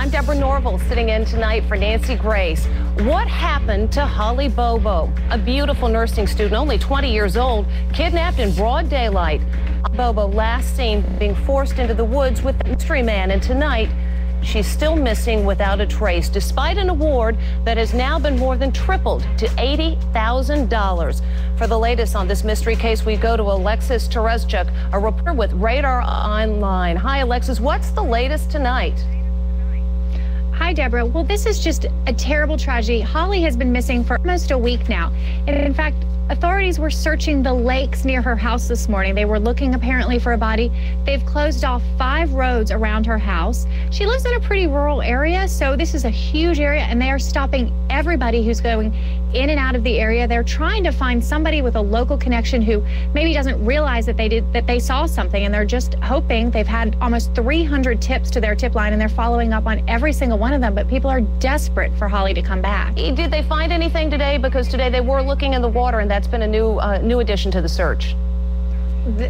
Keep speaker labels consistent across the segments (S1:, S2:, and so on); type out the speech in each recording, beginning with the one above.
S1: I'm Deborah Norville, sitting in tonight for Nancy Grace. What happened to Holly Bobo, a beautiful nursing student, only 20 years old, kidnapped in broad daylight? Bobo last seen being forced into the woods with a mystery man, and tonight she's still missing without a trace, despite an award that has now been more than tripled to $80,000. For the latest on this mystery case, we go to Alexis Tereszchuk, a reporter with Radar Online. Hi, Alexis. What's the latest tonight?
S2: Hi, Deborah. Well, this is just a terrible tragedy. Holly has been missing for almost a week now. And in fact, authorities were searching the lakes near her house this morning. They were looking apparently for a body. They've closed off 5 roads around her house. She lives in a pretty rural area, so this is a huge area, and they are stopping everybody who's going in and out of the area. They're trying to find somebody with a local connection who maybe doesn't realize that they saw something, and they're just hoping. They've had almost 300 tips to their tip line, and they're following up on every single one of them, but people are desperate for Holly to come back.
S1: Did they find anything today? Because today they were looking in the water, and that's been a new addition to the search.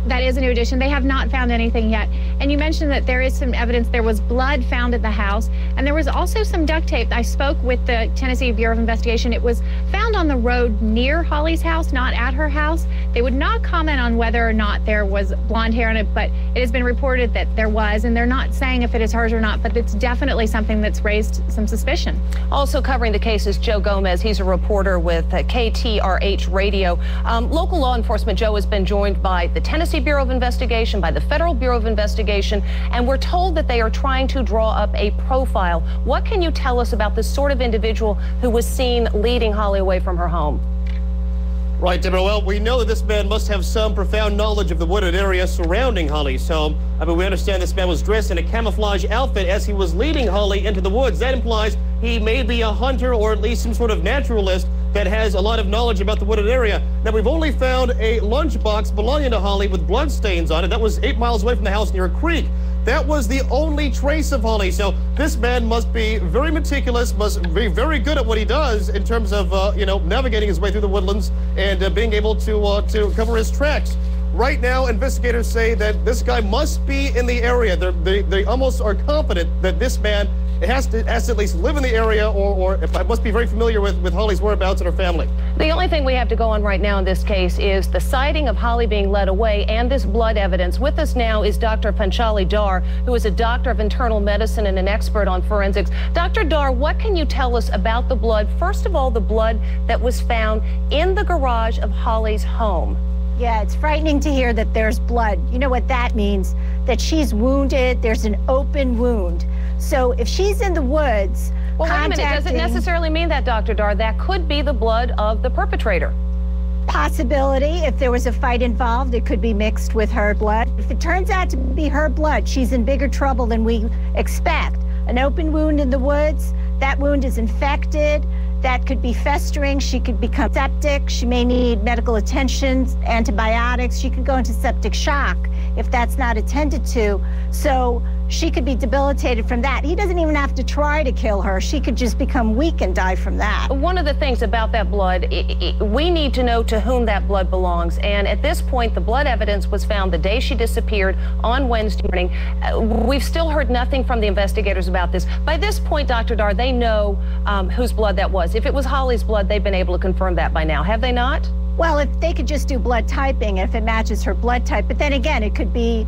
S2: That is a new addition. They have not found anything yet. And you mentioned that there is some evidence. There was blood found at the house, and there was also some duct tape. I spoke with the Tennessee Bureau of Investigation. It was found on the road near Holly's house, not at her house. They would not comment on whether or not there was blonde hair on it, but it has been reported that there was, and they're not saying if it is hers or not, but it's definitely something that's raised some suspicion.
S1: Also covering the case is Joe Gomez. He's a reporter with KTRH Radio. Local law enforcement, Joe, has been joined by the Tennessee Bureau of Investigation, by the Federal Bureau of Investigation, and we're told that they are trying to draw up a profile. What can you tell us about the sort of individual who was seen leading Holly away from her home?
S3: Right, Deborah. Well, we know that this man must have some profound knowledge of the wooded area surrounding Holly's home. We understand this man was dressed in a camouflage outfit as he was leading Holly into the woods. That implies he may be a hunter or at least some sort of naturalist that has a lot of knowledge about the wooded area. Now, we've only found a lunchbox belonging to Holly with blood stains on it. That was 8 miles away from the house near a creek. That was the only trace of Holly. So this man must be very meticulous, must be very good at what he does in terms of, navigating his way through the woodlands and being able to cover his tracks. Right now, investigators say that this guy must be in the area. They almost are confident that this man has to at least live in the area or must be very familiar with Holly's whereabouts and her family.
S1: The only thing we have to go on right now in this case is the sighting of Holly being led away and this blood evidence. With us now is Dr. Panchali Dar, who is a doctor of internal medicine and an expert on forensics. Dr. Dar, what can you tell us about the blood? First of all, the blood that was found in the garage of Holly's home.
S4: Yeah, it's frightening to hear that there's blood. You know what that means? That she's wounded. There's an open wound. So if she's in the woods,
S1: well, wait a minute. Does it necessarily mean that, Dr. Dar? That could be the blood of the perpetrator.
S4: Possibility. If there was a fight involved, it could be mixed with her blood. If it turns out to be her blood, she's in bigger trouble than we expect. An open wound in the woods, that wound is infected. That could be festering. She could become septic. She may need medical attention, antibiotics. She could go into septic shock if that's not attended to. So she could be debilitated from that. He doesn't even have to try to kill her. She could just become weak and die from that. One
S1: of the things about that blood, we need to know to whom that blood belongs. And at this point, the blood evidence was found the day she disappeared on Wednesday morning. We've still heard nothing from the investigators about this. By this point, Dr. Dar, they know whose blood that was. If it was Holly's blood, they've been able to confirm that by now. Have they not?
S4: Well, if they could just do blood typing, if it matches her blood type, but then again, it could be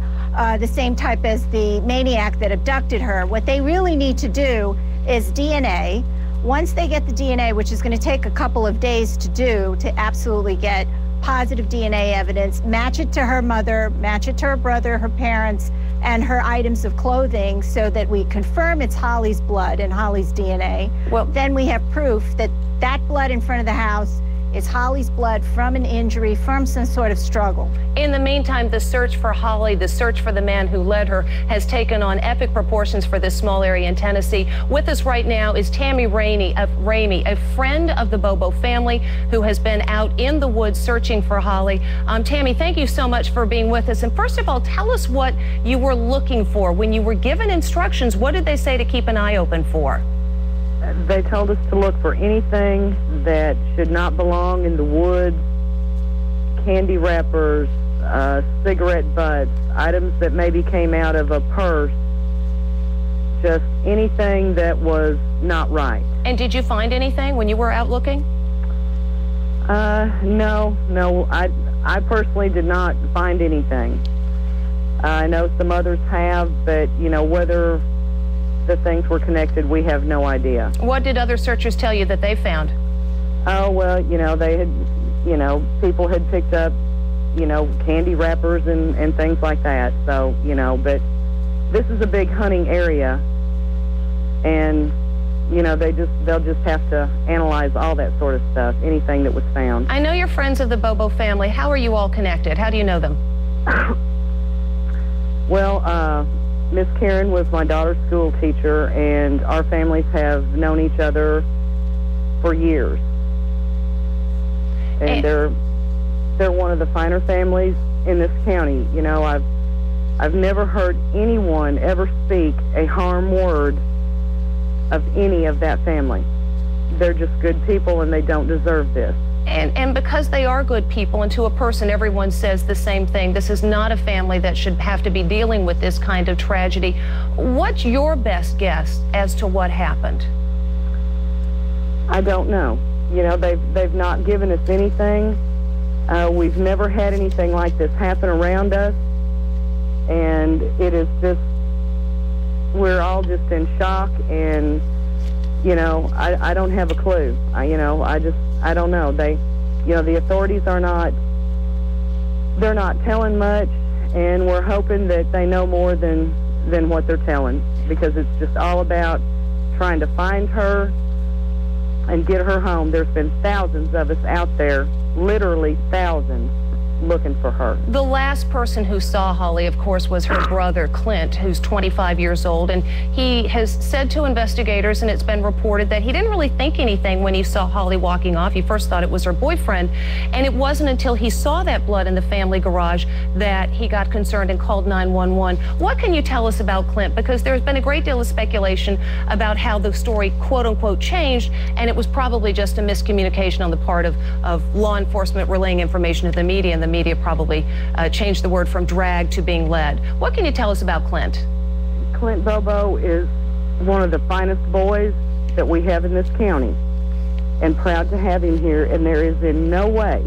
S4: the same type as the maniac that abducted her. What they really need to do is DNA. Once they get the DNA, which is going to take a couple of days to do, to absolutely get positive DNA evidence, match it to her mother, match it to her brother, her parents, and her items of clothing so that we confirm it's Holly's blood and Holly's DNA. Well, then we have proof that that blood in front of the house is Holly's blood from an injury, from some sort of struggle.
S1: In the meantime, the search for Holly, the search for the man who led her, has taken on epic proportions for this small area in Tennessee. With us right now is Tammy Ramey, a friend of the Bobo family who has been out in the woods searching for Holly. Tammy, thank you so much for being with us. And first of all, tell us what you were looking for. When you were given instructions, what did they say to keep an eye open for?
S5: They told us to look for anything that should not belong in the woods, candy wrappers, cigarette butts, items that maybe came out of a purse, just anything that was not right.
S1: And did you find anything when you were out looking?
S5: No. I personally did not find anything. I know some others have, but, whether the things were connected, we have no idea.
S1: What did other searchers tell you that they found?
S5: Oh, well, they had, people had picked up, candy wrappers and things like that. So, but this is a big hunting area, and, they'll just have to analyze all that sort of stuff, anything that was found.
S1: I know you're friends of the Bobo family. How are you all connected? How do you know them?
S5: Well, Miss Karen was my daughter's school teacher, and our families have known each other for years. And they're one of the finer families in this county. I've never heard anyone ever speak a harm word of any of that family. They're just good people, and they don't deserve this.
S1: And because they are good people, and to a person everyone says the same thing, this is not a family that should have to be dealing with this kind of tragedy. What's your best guess as to what happened?
S5: I don't know. They've not given us anything. We've never had anything like this happen around us, and it is just, we're all just in shock, and I don't have a clue. I don't know. The authorities are not, they're not telling much, and we're hoping that they know more than what they're telling, because it's just all about trying to find her and get her home. There's been thousands of us out there, literally thousands, looking for her.
S1: The last person who saw Holly, of course, was her brother, Clint, who's 25 years old, and he has said to investigators, and it's been reported, that he didn't really think anything when he saw Holly walking off. He first thought it was her boyfriend, and it wasn't until he saw that blood in the family garage that he got concerned and called 911. What can you tell us about Clint? Because there's been a great deal of speculation about how the story, quote-unquote, changed, and it was probably just a miscommunication on the part of law enforcement relaying information to the media, and the media probably changed the word from drag to being led. What can you tell us about Clint?
S5: Clint Bobo is one of the finest boys that we have in this county, and proud to have him here, and there is in no way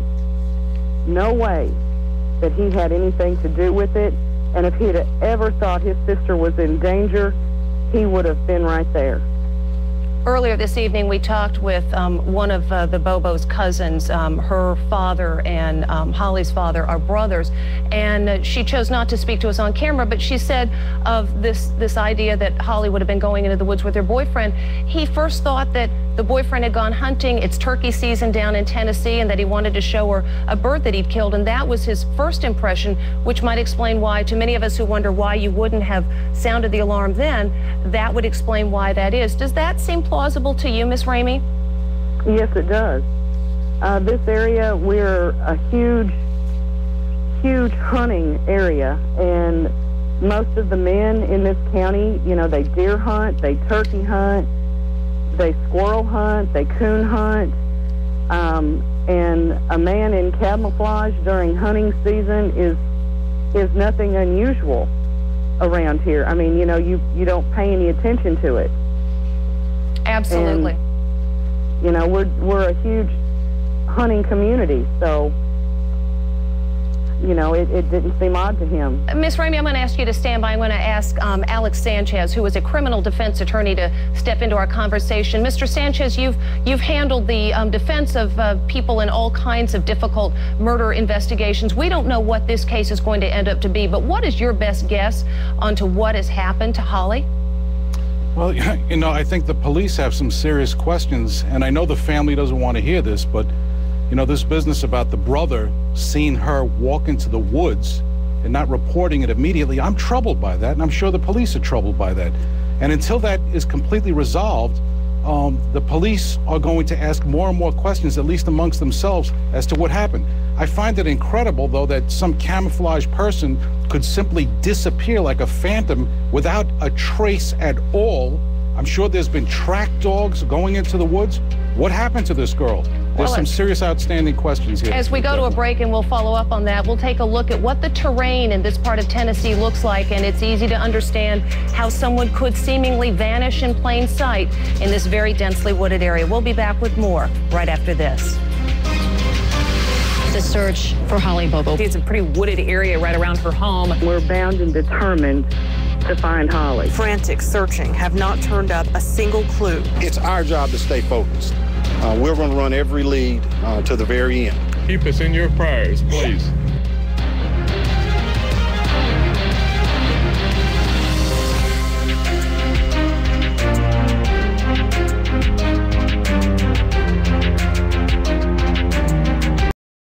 S5: that he had anything to do with it, and if he'd ever thought his sister was in danger, he would have been right there.
S1: Earlier this evening, we talked with one of the Bobo's cousins. Her father and Holly's father are brothers, and she chose not to speak to us on camera, but she said of this idea that Holly would have been going into the woods with her boyfriend. He first thought that the boyfriend had gone hunting. It's turkey season down in Tennessee, and that he wanted to show her a bird that he'd killed, and that was his first impression, which might explain why, to many of us who wonder why you wouldn't have sounded the alarm then, that would explain why that is. Does that seem plausible to you, Miss Ramey?
S5: Yes, it does. This area, we're a huge hunting area, and most of the men in this county, they deer hunt, they turkey hunt, they squirrel hunt, they coon hunt, and a man in camouflage during hunting season is nothing unusual around here. I mean, you don't pay any attention to it.
S1: Absolutely.
S5: And, we're a huge hunting community, so it didn't seem odd to him.
S1: Ms. Ramey, I'm going to ask you to stand by. I'm going to ask Alex Sanchez, who is a criminal defense attorney, to step into our conversation. Mr. Sanchez, you've handled the defense of people in all kinds of difficult murder investigations. We don't know what this case is going to end up to be, but what is your best guess onto what has happened to Holly?
S6: Well, I think the police have some serious questions, and I know the family doesn't want to hear this, but this business about the brother seeing her walk into the woods and not reporting it immediately, I'm troubled by that, and I'm sure the police are troubled by that. And until that is completely resolved, the police are going to ask more and more questions, at least amongst themselves, as to what happened. I find it incredible, though, that some camouflage person could simply disappear like a phantom without a trace at all. I'm sure there's been track dogs going into the woods. What happened to this girl? There's some serious outstanding questions here.
S1: As we go to a break, and we'll follow up on that, we'll take a look at what the terrain in this part of Tennessee looks like, and it's easy to understand how someone could seemingly vanish in plain sight in this very densely wooded area. We'll be back with more right after this.
S7: The search for Holly Bobo.
S1: It's a pretty wooded area right around her home.
S5: We're bound and determined to find Holly.
S8: Frantic searching have not turned up a single clue.
S9: It's our job to stay focused. We're going to run every lead to the very end.
S10: Keep us in your prayers, please.